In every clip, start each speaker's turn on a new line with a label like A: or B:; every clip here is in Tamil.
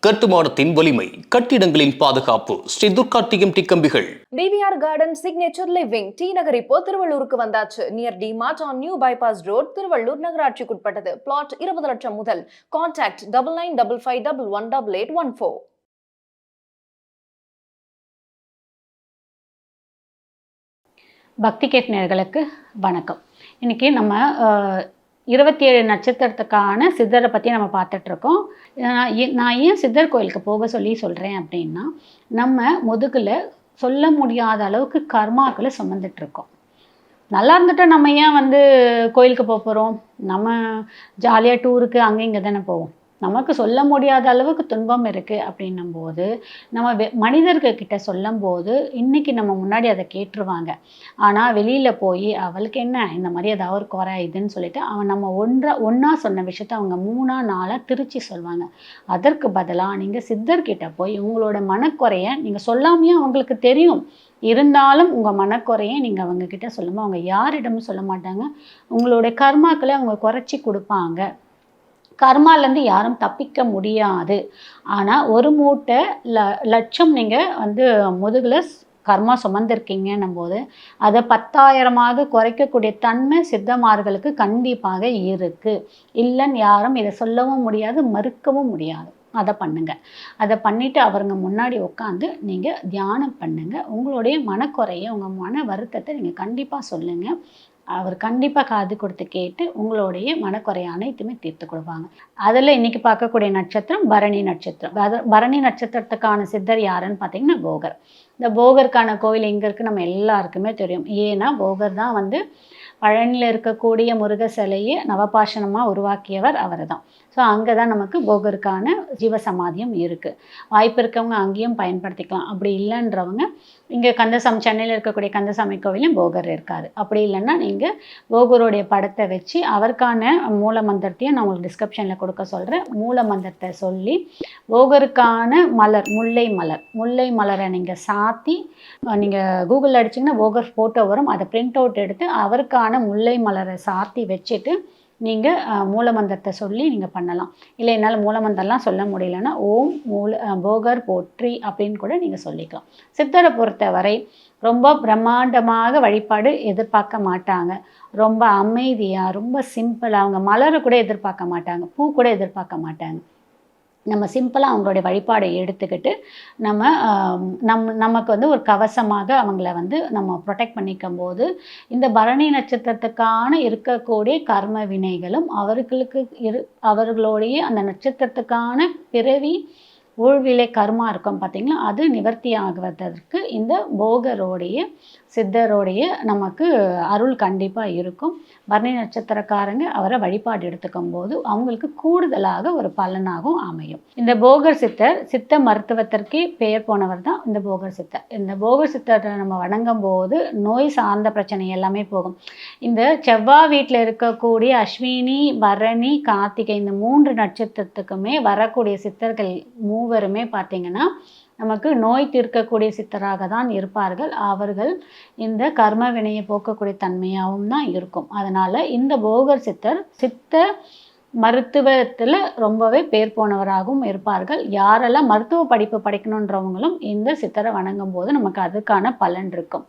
A: கட்டுமானத்தின் வலிமை, கட்டிடங்களின் பாதுகாப்பு. ஸ்ரீ துர்கா டிஎம்டி கம்பிகள்.
B: TVR garden signature living T Nagar இப்போ திருவள்ளூருக்கு வந்தாச்சு. Near D Mart on new bypass road, Tiruvallur நகராட்சிக்குட்பட்டது. பிளாட் 20 லட்சம் முதல். கான்டாக்ட் 9955511814.
C: பக்தி கேட் நேயர்களுக்கு வணக்கம். இன்னைக்கு நம்ம 27 நட்சத்திரத்துக்கான சித்தரை பற்றி நம்ம பார்த்துட்ருக்கோம். நான் ஏன் சித்தர் கோயிலுக்கு போக சொல்கிறேன் அப்படின்னா, நம்ம முதுகில் சொல்ல முடியாத அளவுக்கு கர்மாக்களை சுமந்துட்டுருக்கோம். நல்லா இருந்துட்டு நம்ம ஏன் கோயிலுக்கு போகிறோம்? நம்ம ஜாலியாக டூருக்கு அங்கே இங்கே தானே போவோம். நமக்கு சொல்ல முடியாத அளவுக்கு துன்பம் இருக்குது அப்படின்னும் போது நம்ம மனிதர்கிட்ட சொல்லும் போது இன்றைக்கி நம்ம முன்னாடி அதை கேட்டுருவாங்க. ஆனால் வெளியில் போய் அவளுக்கு என்ன இந்த மாதிரி ஏதாவது ஒரு குறை இதுன்னு சொல்லிட்டு அவன் நம்ம ஒன்றா சொன்ன விஷயத்த அவங்க 3 4 திருச்சி சொல்லுவாங்க. அதற்கு பதிலாக நீங்கள் சித்தர்கிட்ட போய் உங்களோட மனக்குறையை நீங்கள் சொல்லாமையே அவங்களுக்கு தெரியும். இருந்தாலும் உங்கள் மனக்குறையை நீங்கள் அவங்கக்கிட்ட சொல்லும்போது அவங்க யாரிடமும் சொல்ல மாட்டாங்க. உங்களுடைய கர்மாக்களை அவங்க குறைச்சி கொடுப்பாங்க. கர்மாலேருந்து யாரும் தப்பிக்க முடியாது. ஆனால் ஒரு மூட்டை லட்சம் நீங்கள் முதுகில் கர்மா சுமந்திருக்கீங்கன்னும் போது அதை 10,000 குறைக்கக்கூடிய தன்மை சித்தமார்களுக்கு கண்டிப்பாக இருக்குது. இல்லைன்னு யாரும் இதை சொல்லவும் முடியாது, மறுக்கவும் முடியாது. அதை பண்ணுங்கள். அதை பண்ணிவிட்டு அவருங்க முன்னாடி உட்காந்து நீங்கள் தியானம் பண்ணுங்கள். உங்களுடைய மனக்குறையை, உங்கள் மன வருத்தத்தை நீங்கள் கண்டிப்பாக சொல்லுங்கள். அவர் கண்டிப்பாக காது கொடுத்து கேட்டு உங்களுடைய மனக்குறை அனைத்துமே தீர்த்து கொடுப்பாங்க. அதில் இன்றைக்கி பார்க்கக்கூடிய நட்சத்திரம் பரணி நட்சத்திரம். பரணி நட்சத்திரத்துக்கான சித்தர் யாருன்னு பார்த்தீங்கன்னா போகர். இந்த போகருக்கான கோவில் எங்கே இருக்குது நம்ம எல்லாருக்குமே தெரியும். ஏன்னா போகர் தான் பழனியில் இருக்கக்கூடிய முருக சிலையை நவபாஷணமாக உருவாக்கியவர் அவர் தான். ஸோ அங்கே தான் நமக்கு போகருக்கான ஜீவசமாதியம் இருக்குது. வாய்ப்பு இருக்கவங்க அங்கேயும் பயன்படுத்திக்கலாம். அப்படி இல்லைன்றவங்க இங்கே சென்னையில் இருக்கக்கூடிய கந்தசாமி கோவிலும் போகர் இருக்கார். அப்படி இல்லைன்னா நீங்கள் போகருடைய படத்தை வச்சு அவருக்கான மூல மந்திரத்தையும் நான் உங்களுக்கு டிஸ்கிரிப்ஷனில் கொடுக்க சொல்கிறேன். மூல மந்திரத்தை சொல்லி போகருக்கான மலர் முல்லை மலரை நீங்கள் சாத்தி நீங்கள் கூகுளில் அடிச்சிங்கன்னா போகர் ஃபோட்டோ வரும். அதை பிரிண்ட் அவுட் எடுத்து அவருக்கான முல்லை மலரை சாத்தி வச்சுட்டு நீங்கள் மூலமந்திரத்தை சொல்லி நீங்கள் பண்ணலாம். இல்லை என்னால் மூலமந்திரம்லாம் சொல்ல முடியலன்னா ஓம் போகர் போற்றி அப்படின்னு கூட நீங்கள் சொல்லிக்கலாம். சித்தரை பொறுத்தவரை ரொம்ப பிரம்மாண்டமாக வழிபாடு எதிர்பார்க்க மாட்டாங்க. ரொம்ப அமைதியாக, ரொம்ப சிம்பிளாக, அவங்க மலரை கூட எதிர்பார்க்க மாட்டாங்க, பூ கூட எதிர்பார்க்க மாட்டாங்க. நம்ம சிம்பிளாக அவங்களுடைய வழிபாடை எடுத்துக்கிட்டு நமக்கு ஒரு கவசமாக அவங்கள நம்ம ப்ரொடெக்ட் பண்ணிக்கும் போது இந்த பரணி நட்சத்திரத்துக்கான இருக்கக்கூடிய கர்ம வினைகளும் அவர்களுடைய அந்த நட்சத்திரத்துக்கான பிறவி ஊழ்விலை கர்மா இருக்கும் பார்த்தீங்களா, அது நிவர்த்தி ஆகுவதற்கு இந்த போகரோடைய சித்தரோடைய நமக்கு அருள் கண்டிப்பாக இருக்கும். பரணி நட்சத்திரக்காரங்க அவரை வழிபாடு எடுத்துக்கும் போது அவங்களுக்கு கூடுதலாக ஒரு பலனாகவும் அமையும். இந்த போகர் சித்த மருத்துவத்திற்கே பெயர் போனவர் தான் இந்த போகர் சித்தர். இந்த போகர் சித்தரை நம்ம வணங்கும் போது நோய் சார்ந்த பிரச்சனை எல்லாமே போகும். இந்த செவ்வாய் வீட்டில் இருக்கக்கூடிய அஸ்வினி, பரணி, கார்த்திகை இந்த 3 நட்சத்திரத்துக்குமே வரக்கூடிய சித்தர்கள் மூவருமே பார்த்தீங்கன்னா நமக்கு நோய் தீர்க்கக்கூடிய சித்தராக தான் இருப்பார்கள். அவர்கள் இந்த கர்ம வினையை போக்கக்கூடிய தன்மையாகவும் தான் இருக்கும். அதனால் இந்த போகர் சித்த மருத்துவத்தில் ரொம்பவே பேர் போனவராகவும் இருப்பார்கள். யாரெல்லாம் மருத்துவ படிப்பு படிக்கணுன்றவங்களும் இந்த சித்தரை வணங்கும் போது நமக்கு அதுக்கான பலன் இருக்கும்.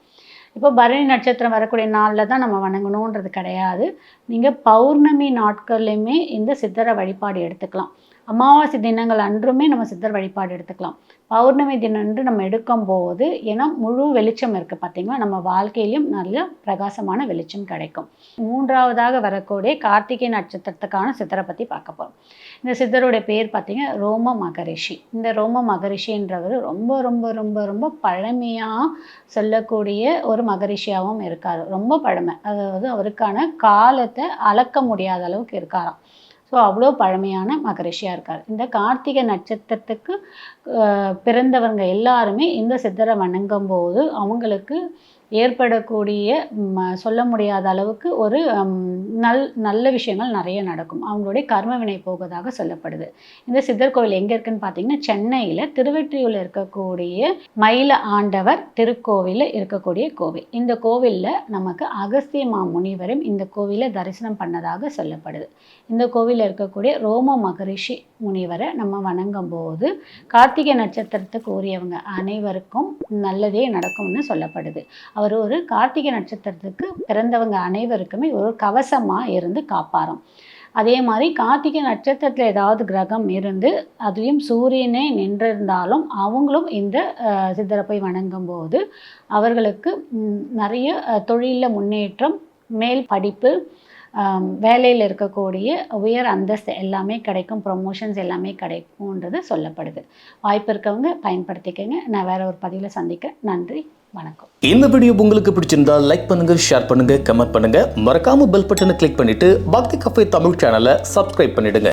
C: இப்போ பரணி நட்சத்திரம் வரக்கூடிய நாளில் தான் நம்ம வணங்கணுன்றது கிடையாது. நீங்கள் பௌர்ணமி நாட்கள்லையுமே இந்த சித்தரை வழிபாடு எடுத்துக்கலாம். அமாவாசை தினங்கள் அன்றுமே நம்ம சித்தர் வழிபாடு எடுத்துக்கலாம். பௌர்ணமி தினன்று நம்ம எடுக்கும்போது ஏன்னா முழு வெளிச்சம் இருக்குது பார்த்தீங்களா, நம்ம வாழ்க்கையிலையும் நல்ல பிரகாசமான வெளிச்சம் கிடைக்கும். 3ஆவதாக வரக்கூடிய கார்த்திகை நட்சத்திரத்துக்கான சித்தரை பற்றி பார்க்க போகிறோம். இந்த சித்தருடைய பேர் பார்த்தீங்கன்னா ரோம மகரிஷி. இந்த ரோம மகரிஷின்றவர் ரொம்ப ரொம்ப ரொம்ப ரொம்ப பழமையாக சொல்லக்கூடிய ஒரு மகரிஷியாகவும் இருக்கார். ரொம்ப பழமை, அதாவது அவருக்கான காலத்தை அளக்க முடியாத அளவுக்கு இருக்காராம். ஸோ அவ்வளோ பழமையான மகரிஷியாக இருக்கார். இந்த கார்த்திகை நட்சத்திரத்துக்கு பிறந்தவங்க எல்லாருமே இந்த சித்தரை வணங்கும் போது அவங்களுக்கு ஏற்படக்கூடிய சொல்ல முடியாத அளவுக்கு ஒரு நல்ல விஷயங்கள் நிறைய நடக்கும். அவங்களுடைய கர்ம வினை போவதாக சொல்லப்படுது. இந்த சித்தர் கோவில் எங்கே இருக்குன்னு பார்த்தீங்கன்னா, சென்னையில் திருவெற்றியூரில் இருக்கக்கூடிய மயில ஆண்டவர் திருக்கோவிலில் இருக்கக்கூடிய கோவில். இந்த கோவிலில் நமக்கு அகஸ்திய முனிவரும் இந்த கோவிலை தரிசனம் பண்ணதாக சொல்லப்படுது. இந்த கோவிலில் இருக்கக்கூடிய ரோம மகரிஷி முனிவரை நம்ம வணங்கும் போது கார்த்திகை நட்சத்திரத்துக்கு உரியவங்க அனைவருக்கும் நல்லதே நடக்கும்னு சொல்லப்படுது. அவர் ஒரு கார்த்திகை நட்சத்திரத்துக்கு பிறந்தவங்க அனைவருக்குமே ஒரு கவசமாக இருந்து காப்பாராம். அதே மாதிரி கார்த்திகை நட்சத்திரத்தில் ஏதாவது கிரகம் இருந்து அதுலேயும் சூரியனே நின்றிருந்தாலும் அவங்களும் இந்த சித்தரை போய் வணங்கும் போது அவர்களுக்கு நிறைய தொழிலில் முன்னேற்றம், மேல் படிப்பு, வேலையில் இருக்கக்கூடிய உயர் அந்தஸ்து எல்லாமே கிடைக்கும், ப்ரொமோஷன்ஸ் எல்லாமே கிடைக்கும்ன்றது சொல்லப்படுது. வாய்ப்பு இருக்கவங்க பயன்படுத்திக்கங்க. நான் வேற ஒரு பதிவில் சந்திக்கிறேன். நன்றி, வணக்கம்.
A: இந்த வீடியோ உங்களுக்கு பிடிச்சிருந்தா லைக் பண்ணுங்க, ஷேர் பண்ணுங்க, கமெண்ட் பண்ணுங்க. மறக்காம பெல் பட்டனை கிளிக் பண்ணிட்டு பக்தி கஃபே தமிழ் சேனலை சப்ஸ்கிரைப் பண்ணிடுங்க.